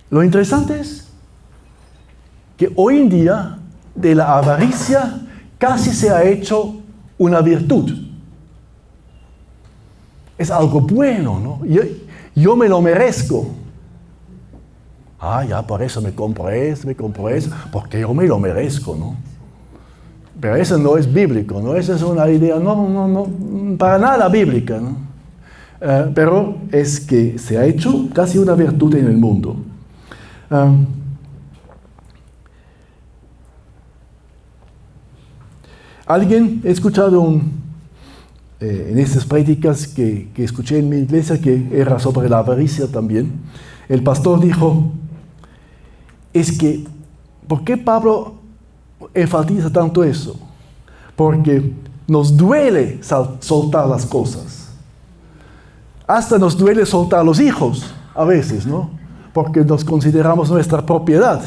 Lo interesante es que hoy en día de la avaricia casi se ha hecho una virtud. Es algo bueno, ¿no? Yo me lo merezco. Por eso me compro eso, porque yo me lo merezco, ¿no? Pero eso no es bíblico, ¿no? Esa es una idea, no, para nada bíblica, ¿no? Pero es que se ha hecho casi una virtud en el mundo. He escuchado en estas prédicas que escuché en mi iglesia, que era sobre la avaricia también. El pastor dijo, es que, ¿por qué Pablo enfatiza tanto eso? Porque nos duele soltar las cosas. hasta nos duele soltar a los hijos a veces, ¿no? Porque nos consideramos nuestra propiedad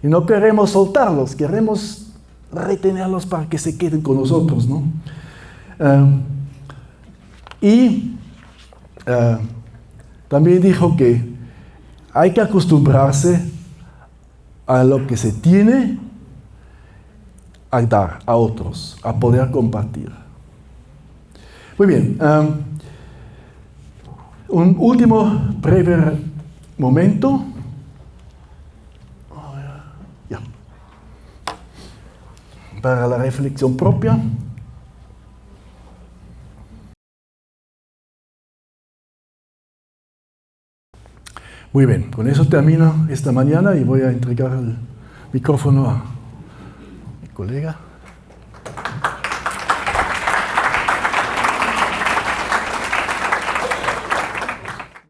y no queremos soltarlos, queremos retenerlos para que se queden con nosotros, ¿no? También dijo que hay que acostumbrarse a lo que se tiene, a dar a otros, a poder compartir. Muy bien, un último breve momento. Ya. Para la reflexión propia. Muy bien, con eso termino esta mañana y voy a entregar el micrófono a mi colega.